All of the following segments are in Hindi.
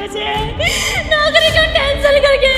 वजह से नौकरी को कैंसिल करके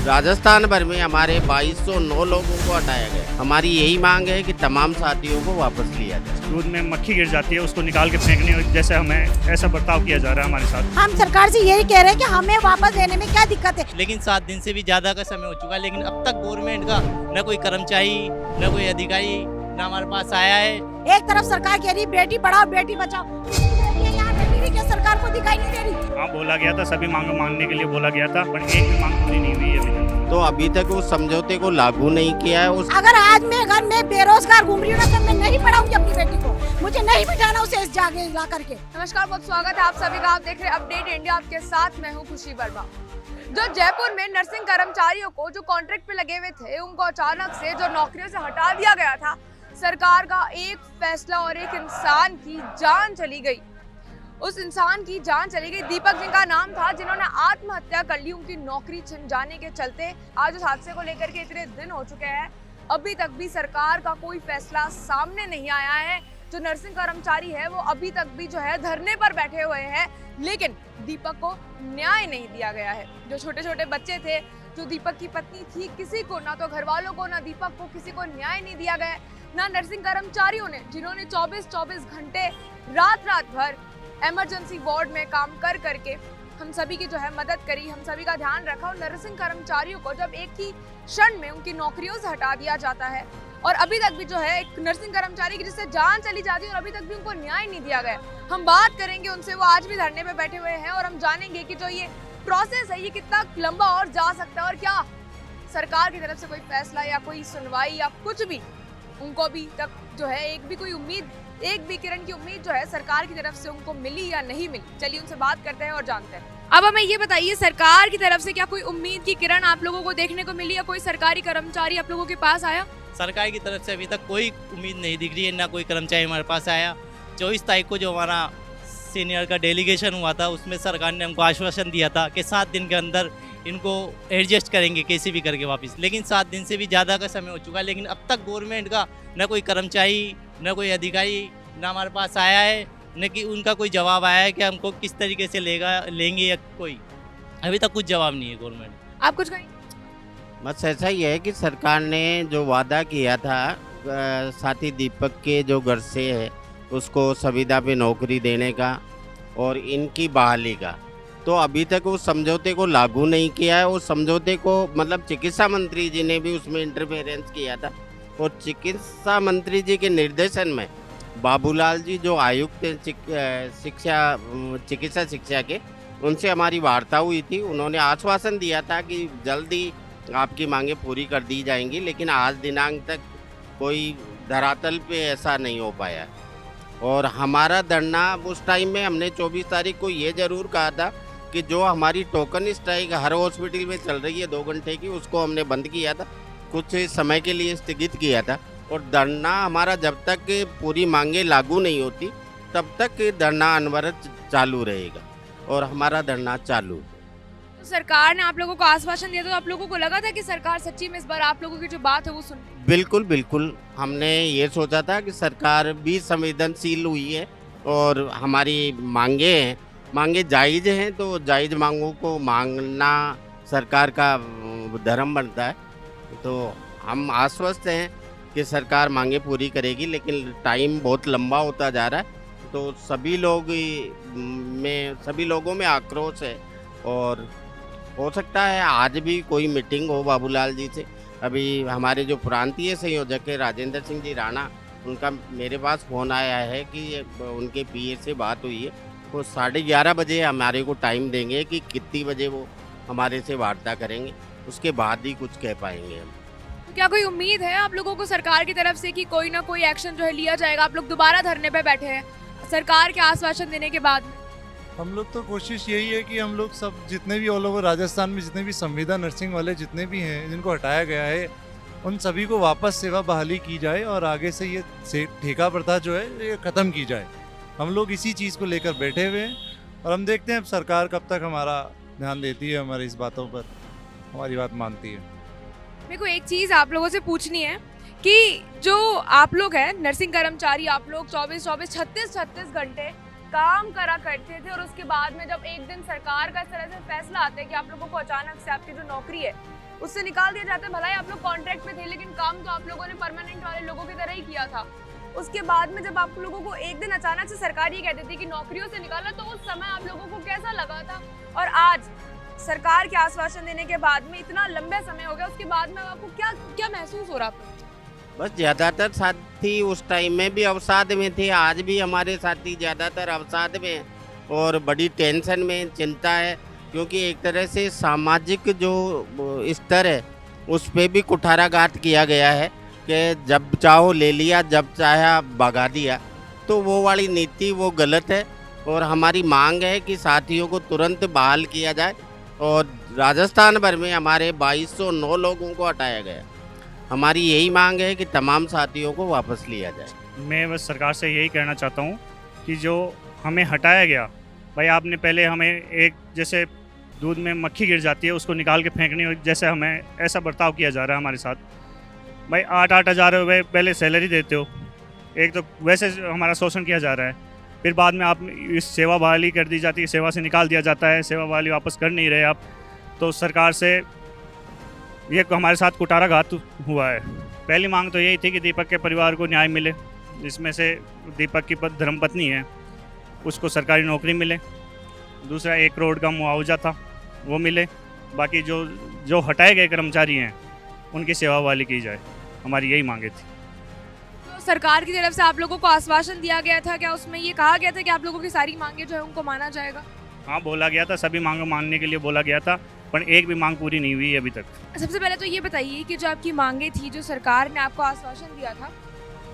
राजस्थान भर में हमारे 2209 लोगों को हटाया गया। हमारी यही मांग है कि तमाम साथियों को वापस लिया जाए। दूध में मक्खी गिर जाती है, उसको निकाल के फेंकने जैसे हमें ऐसा बर्ताव किया जा रहा है हमारे साथ। हम सरकार से यही कह रहे हैं कि हमें वापस लेने में क्या दिक्कत है। लेकिन 7 दिन से भी ज्यादा का समय हो चुका है, लेकिन अब तक गवर्नमेंट का न कोई कर्मचारी न कोई अधिकारी न हमारे पास आया है। एक तरफ सरकार कह रही बेटी पढ़ाओ बेटी बचाओ, यहाँ बेटी भी क्या सरकार को दिखाई नहीं दे रही। हाँ, बोला गया था, सभी मांग मांगने के लिए बोला गया था, पर एक भी मांग पूरी नहीं हुई है अभी तक। तो अभी तक उस समझौते को लागू नहीं किया है। अगर आज मैं घर में बेरोजगार घूम रही हूँ ना, तो मैं नहीं पढ़ाऊंगी अपनी बेटी को, मुझे नहीं बिठाना उसे इस जगह ला करके। नमस्कार, बहुत स्वागत है आप सभी का। आप देख रहे हैं अपडेट इंडिया, आपके साथ मैं हूँ खुशी वर्मा। जो जयपुर में नर्सिंग कर्मचारियों को जो कॉन्ट्रैक्ट पे लगे हुए थे, उनको अचानक से जो नौकरियों से हटा दिया गया था, सरकार का एक फैसला और एक इंसान की जान चली गई। उस इंसान की जान चली गई। दीपक जिनका नाम था, जिन्होंने आत्महत्या कर ली उनकी नौकरी छिन जाने के चलते। आज उस हादसे को लेकर के इतने दिन हो चुके हैं, अभी तक भी सरकार का कोई फैसला सामने नहीं आया है। जो नर्सिंग कर्मचारी है वो अभी तक भी जो है धरने पर बैठे हुए हैं, लेकिन दीपक को न्याय नहीं दिया गया है। जो छोटे छोटे बच्चे थे, जो दीपक की पत्नी थी, किसी को, ना तो घर वालों को ना दीपक को, किसी को न्याय नहीं दिया गया। ना नर्सिंग कर्मचारियों ने, जिन्होंने 24-24 घंटे रात भर इमरजेंसी वार्ड में काम कर करके हम सभी की जो है मदद करी, हम सभी का ध्यान रखा। और नर्सिंग कर्मचारियों को जब एक ही क्षण में उनकी नौकरियों से हटा दिया जाता है, और अभी तक भी जो है एक नर्सिंग कर्मचारी की जिससे जान चली जाती है और अभी तक भी उनको न्याय नहीं दिया गया। हम बात करेंगे उनसे, वो आज भी धरने पे बैठे हुए हैं, और हम जानेंगे कि जो ये प्रोसेस है ये कितना लंबा और जा सकता है, और क्या सरकार की तरफ से कोई फैसला या कोई सुनवाई या कुछ भी उनको अभी तक जो है एक भी कोई उम्मीद, एक भी किरण की उम्मीद जो है सरकार की तरफ से उनको मिली या नहीं मिली। चलिए उनसे बात करते हैं और जानते हैं। अब हमें ये बताइए, सरकार की तरफ से क्या कोई उम्मीद की किरण आप लोगों को देखने को मिली, या कोई सरकारी कर्मचारी आप लोगों के पास आया? सरकार की तरफ से अभी तक कोई उम्मीद नहीं दिख रही है, ना कोई कर्मचारी हमारे पास आया। 24 तारीख को जो हमारा सीनियर का डेलीगेशन हुआ था, उसमें सरकार ने हमको आश्वासन दिया था कि 7 दिन के अंदर इनको एडजस्ट करेंगे कैसे भी करके वापस। लेकिन 7 दिन से भी ज़्यादा का समय हो चुका है, लेकिन अब तक गवर्नमेंट का न कोई कर्मचारी न कोई अधिकारी न हमारे पास आया है, न कि उनका कोई जवाब आया है कि हमको किस तरीके से लेंगे या कोई अभी तक कुछ जवाब नहीं है गवर्नमेंट। आप कुछ कहें? बस ऐसा ही है कि सरकार ने जो वादा किया था साथी दीपक के जो घर से है उसको संविदा पे नौकरी देने का और इनकी बहाली का, तो अभी तक उस समझौते को लागू नहीं किया है। उस समझौते को मतलब चिकित्सा मंत्री जी ने भी उसमें इंटरफेरेंस किया था, और चिकित्सा मंत्री जी के निर्देशन में बाबूलाल जी जो आयुक्त चिकित्सा शिक्षा के, उनसे हमारी वार्ता हुई थी। उन्होंने आश्वासन दिया था कि जल्दी आपकी मांगें पूरी कर दी जाएंगी, लेकिन आज दिनांक तक कोई धरातल पे ऐसा नहीं हो पाया। और हमारा धरना उस टाइम में हमने 24 तारीख को ये ज़रूर कहा था कि जो हमारी टोकन स्ट्राइक हर हॉस्पिटल में चल रही है 2 घंटे की, उसको हमने बंद किया था, कुछ समय के लिए स्थगित किया था। और धरना हमारा जब तक पूरी मांगें लागू नहीं होती तब तक धरना अनवरत चालू रहेगा, और हमारा धरना चालू। तो सरकार ने आप लोगों को आश्वासन दिया, तो आप लोगों को लगा था कि सरकार सच्ची में इस बार आप लोगों की जो बात है वो सुन? बिल्कुल बिल्कुल, हमने ये सोचा था कि सरकार भी संवेदनशील हुई है और हमारी मांगे जायज़ हैं, तो जायज़ मांगों को मांगना सरकार का धर्म बनता है। तो हम आश्वस्त हैं कि सरकार मांगे पूरी करेगी, लेकिन टाइम बहुत लंबा होता जा रहा है, तो सभी लोगों में आक्रोश है। और हो सकता है आज भी कोई मीटिंग हो बाबूलाल जी से। अभी हमारे जो प्रांतीय संयोजक है राजेंद्र सिंह जी राणा, उनका मेरे पास फ़ोन आया है कि उनके पीए से बात हुई है, वो 11:30 बजे हमारे को टाइम देंगे कि कितनी बजे वो हमारे से वार्ता करेंगे, उसके बाद ही कुछ कह पाएंगे हम। तो क्या कोई उम्मीद है आप लोगों को सरकार की तरफ से कि कोई ना कोई एक्शन जो है लिया जाएगा? आप लोग दोबारा धरने पे बैठे हैं सरकार के आश्वासन देने के बाद। हम लोग तो कोशिश यही है कि हम लोग सब जितने भी ऑल ओवर राजस्थान में जितने भी संविदा नर्सिंग वाले जितने भी हैं जिनको हटाया गया है, उन सभी को वापस सेवा बहाली की जाए, और आगे से ये ठेका प्रथा जो है ये ख़त्म की जाए। हम लोग इसी चीज़ को लेकर बैठे हुए हैं, और हम देखते हैं अब सरकार कब तक हमारा ध्यान देती है, हमारी इस बातों पर हमारी बात मानती है। मेरे को एक चीज़ आप लोगों से पूछनी है कि जो आप लोग हैं नर्सिंग कर्मचारी, आप लोग 36 घंटे काम करा करते थे और उसके बाद में जब एक दिन सरकार का इस तरह से फैसला आता है कि आप लोगों को अचानक से आपकी जो नौकरी है उससे निकाल दिया जाता है। भला ही आप लोग कॉन्ट्रैक्ट में थे, लेकिन काम तो आप लोगों ने परमानेंट वाले लोगों की तरह ही किया था। उसके बाद में जब आप लोगों को एक दिन अचानक से सरकार ये कहती थी कि नौकरियों से निकाला, तो उस समय आप लोगों को कैसा लगा था? और आज सरकार के आश्वासन देने के बाद में इतना लंबे समय हो गया, उसके बाद में आपको क्या महसूस हो रहा था? बस ज़्यादातर साथी उस टाइम में भी अवसाद में थे, आज भी हमारे साथी ज़्यादातर अवसाद में हैं और बड़ी टेंशन में, चिंता है, क्योंकि एक तरह से सामाजिक जो स्तर है उस पे भी कुठाराघात किया गया है कि जब चाहो ले लिया, जब चाहे भगा दिया। तो वो वाली नीति वो गलत है और हमारी मांग है कि साथियों को तुरंत बहाल किया जाए और राजस्थान भर में हमारे 2209 लोगों को हटाया गया। हमारी यही मांग है कि तमाम साथियों को वापस लिया जाए। मैं बस सरकार से यही कहना चाहता हूँ कि जो हमें हटाया गया, भाई आपने पहले हमें एक जैसे दूध में मक्खी गिर जाती है उसको निकाल के फेंकनी, जैसे हमें ऐसा बर्ताव किया जा रहा है हमारे साथ। भाई 8-8 हज़ार रुपये पहले सैलरी देते हो, एक तो वैसे हमारा शोषण किया जा रहा है, फिर बाद में आप इस सेवा बहाली कर दी जाती है, सेवा से निकाल दिया जाता है, सेवा बहाली वापस कर नहीं रहे आप। तो सरकार से ये हमारे साथ कुठाराघात हुआ है। पहली मांग तो यही थी कि दीपक के परिवार को न्याय मिले, जिसमें से दीपक की धर्मपत्नी है उसको सरकारी नौकरी मिले, दूसरा 1 करोड़ का मुआवजा था वो मिले, बाकी जो हटाए गए कर्मचारी हैं उनकी सेवा बहाली की जाए, हमारी यही मांगे थी। तो सरकार की तरफ से आप लोगों को आश्वासन दिया गया था, क्या उसमें ये कहा गया था कि आप लोगों की सारी मांगे जो है उनको माना जाएगा? हाँ, बोला गया था, सभी मांगों मानने के लिए बोला गया था, पर एक भी मांग पूरी नहीं हुई है अभी तक। सबसे पहले तो ये बताइए कि जो आपकी मांगे थी, जो सरकार ने आपको आश्वासन दिया था,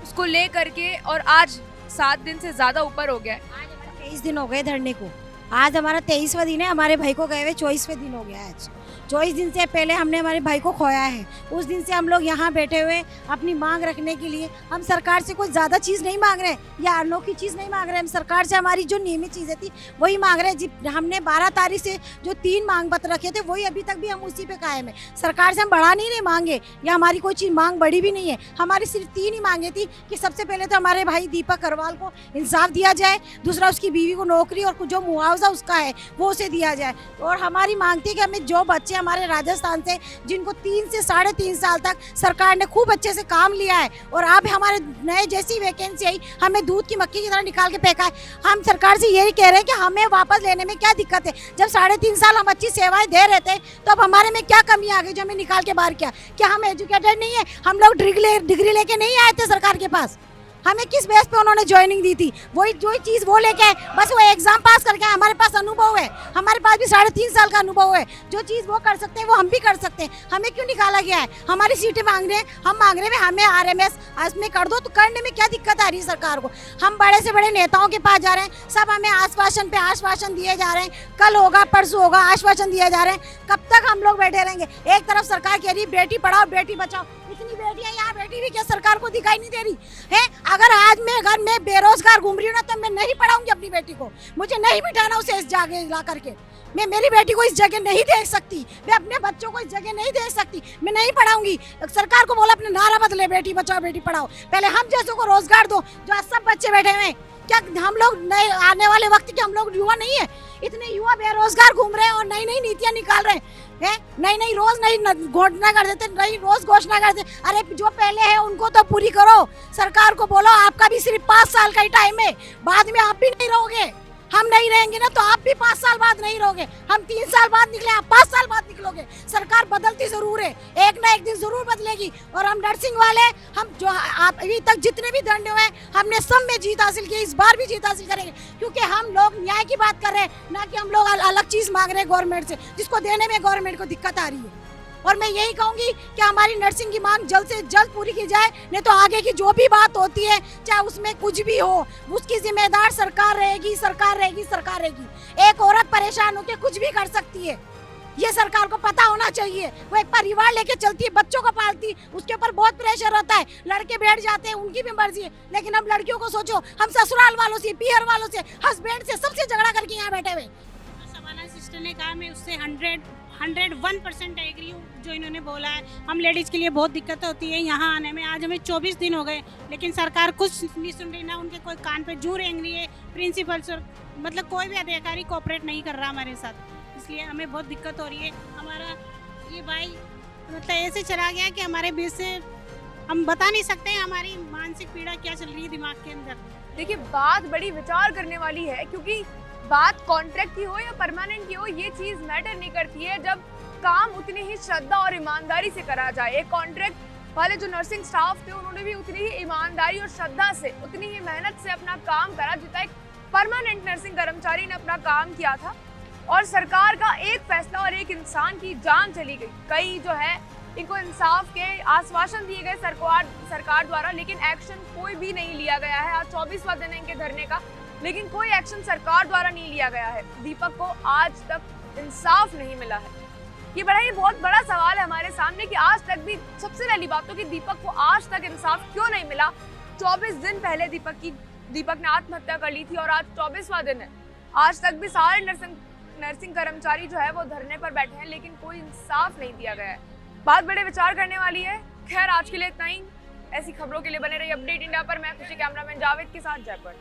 उसको ले करके और आज 7 दिन से ज़्यादा ऊपर हो गया है। आज हमारा 23 दिन हो गए धरने को, आज हमारा 23वां दिन है, हमारे भाई को गए हुए 24वें दिन हो गया है। आज 24 दिन से पहले हमने हमारे भाई को खोया है। उस दिन से हम लोग यहाँ बैठे हुए अपनी मांग रखने के लिए, हम सरकार से कोई ज़्यादा चीज़ नहीं मांग रहे या अनोखी चीज़ नहीं मांग रहे, हम सरकार से हमारी जो नियमित चीज़ें थी वही मांग रहे हैं। हमने 12 तारीख से जो 3 मांग पत्र रखे थे वही अभी तक भी हम उसी पे कायम है। सरकार से हम बढ़ा नहीं रहे मांगे, या हमारी कोई चीज़ मांग बढ़ी भी नहीं है। हमारी सिर्फ 3 ही मांगे थी कि सबसे पहले तो हमारे भाई दीपक करवाल को इंसाफ दिया जाए, दूसरा उसकी बीवी को नौकरी और जो मुआवजा उसका है वो उसे दिया जाए, और हमारी मांग थी कि हमें जो बच्चे हमारे राजस्थान से जिनको 3 से 3.5 साल तक सरकार ने खूब अच्छे से काम लिया है और अब हमारे नए जैसी वैकेंसी आई, हमें दूध की मक्खी की तरह निकाल के फेंका है। हम सरकार से यही कह रहे हैं कि हमें वापस लेने में क्या दिक्कत है? जब 3.5 साल हम अच्छी सेवाएं दे रहे थे तो अब हमारे में क्या कमी आ गई जो हमें निकाल के बाहर किया? क्या हम एजुकेटेड नहीं है? हम लोग डिग्री लेके नहीं आए थे सरकार के पास? हमें किस बेस पे उन्होंने ज्वाइनिंग दी थी? वही जो चीज़ वो लेके आए, बस वो एग्जाम पास करके आए। हमारे पास अनुभव है, हमारे पास भी 3.5 साल का अनुभव है। जो चीज़ वो कर सकते हैं वो हम भी कर सकते हैं। हमें क्यों निकाला गया है? हमारी सीटें मांग रहे हैं, हम मांग रहे हैं हमें RMS में कर दो, तो करने में क्या दिक्कत आ रही है सरकार को? हम बड़े से बड़े नेताओं के पास जा रहे हैं, सब हमें आश्वासन पे आश्वासन दिए जा रहे हैं, कल होगा परसों होगा आश्वासन दिए जा रहे हैं। कब तक हम लोग बैठे रहेंगे? एक तरफ सरकार कह रही है बेटी पढ़ाओ बेटी बचाओ, इतनी बेटियां यहाँ बैठी हुई क्या सरकार को दिखाई नहीं दे रही है? अगर आज मैं बेरोजगार घूम रही हूँ ना, तो मैं नहीं पढ़ाऊंगी अपनी बेटी को, मुझे नहीं बिठाना उसे इस जगह ला करके। मैं मेरी बेटी को इस जगह नहीं देख सकती, मैं अपने बच्चों को इस जगह नहीं देख सकती, मैं नहीं पढ़ाऊंगी। सरकार को बोला अपने नारा बदले, बेटी बचाओ बेटी पढ़ाओ। पहले हम जैसों को रोजगार दो, जो आज सब बच्चे बैठे हुए हैं। क्या हम लोग नए आने वाले वक्त के हम लोग युवा नहीं है? इतने युवा बेरोजगार घूम रहे हैं और नई नई नीतियां निकाल रहे हैं, नई रोज नई घोषणा कर देते, नई रोज घोषणा कर देते। अरे जो पहले है उनको तो पूरी करो। सरकार को बोलो आपका भी सिर्फ 5 साल का ही टाइम है, बाद में आप भी नहीं रहोगे। हम नहीं रहेंगे ना तो आप भी 5 साल बाद नहीं रहोगे। हम 3 साल बाद निकले, आप 5 साल बाद निकलोगे। सरकार बदलती जरूर है, एक ना एक दिन जरूर बदलेगी। और हम नर्सिंग वाले, हम जो आप अभी तक जितने भी दंड हुए हमने सब में जीत हासिल की, इस बार भी जीत हासिल करेंगे, क्योंकि हम लोग न्याय की बात कर रहे हैं, ना कि हम लोग अलग चीज मांग रहे हैं गवर्नमेंट से, जिसको देने में गवर्नमेंट को दिक्कत आ रही है। और मैं यही कहूंगी कि हमारी नर्सिंग की मांग जल्द से जल्द पूरी की जाए, नहीं तो आगे की जो भी बात होती है, चाहे उसमें कुछ भी हो, उसकी जिम्मेदार सरकार रहेगी, सरकार रहेगी, सरकार रहेगी। एक औरत परेशान होकर कुछ भी कर सकती है, ये सरकार को पता होना चाहिए। वो एक परिवार लेके चलती है, बच्चों को पालती, उसके ऊपर बहुत प्रेशर होता है। लड़के बैठ जाते हैं, उनकी भी मर्जी है, लेकिन हम लड़कियों को सोचो, हम ससुराल वालों से, पीहर वालों से, हस्बैंड से, सबसे झगड़ा करके यहाँ बैठे हुए। शबाना सिस्टर ने कहा मैं उससे 101% एग्री हूँ जो इन्होंने बोला है। हम लेडीज़ के लिए बहुत दिक्कत होती है यहाँ आने में। आज हमें 24 दिन हो गए, लेकिन सरकार कुछ नहीं सुन रही, ना उनके कोई कान पे जू रेंग रही है। प्रिंसिपल सर मतलब कोई भी अधिकारी कोऑपरेट नहीं कर रहा हमारे साथ, इसलिए हमें बहुत दिक्कत हो रही है। हमारा ये भाई मतलब ऐसे चला गया कि हमारे बीच से हम बता नहीं सकते हैं हमारी मानसिक पीड़ा क्या चल रही है दिमाग के अंदर। देखिए बात बड़ी विचार करने वाली है, क्योंकि बात कॉन्ट्रैक्ट की हो या परमानेंट की हो, ये चीज मैटर नहीं करती है जब काम उतनी ही श्रद्धा और ईमानदारी से करा जाए। एक कॉन्ट्रैक्ट वाले जो नर्सिंग स्टाफ थे उन्होंने भी उतनी ही ईमानदारी और श्रद्धा से, उतनी ही मेहनत से अपना काम करा जितना एक परमानेंट नर्सिंग कर्मचारी ने अपना काम किया था। और सरकार का एक फैसला और एक इंसान की जान चली गई। कई जो है इनको इंसाफ के आश्वासन दिए गए सरकार द्वारा, लेकिन एक्शन कोई भी नहीं लिया गया है। आज 24वां दिन है इनके धरने का, लेकिन कोई एक्शन सरकार द्वारा नहीं लिया गया है। दीपक को आज तक इंसाफ नहीं मिला है। ये बड़ा ही बहुत बड़ा सवाल है हमारे सामने कि आज तक भी, सबसे पहली बात तो कि दीपक को आज तक इंसाफ क्यों नहीं मिला। 24 दिन पहले दीपक ने आत्महत्या कर ली थी और आज 24वां दिन है। आज तक भी सारे नर्सिंग कर्मचारी जो है वो धरने पर बैठे हैं, लेकिन कोई इंसाफ नहीं दिया गया है। बात बड़े विचार करने वाली है। खैर आज के लिए इतना ही। ऐसी खबरों के लिए बने रहिए अपडेट इंडिया पर। मैं खुशी कैमरामैन जावेद के साथ जयपुर।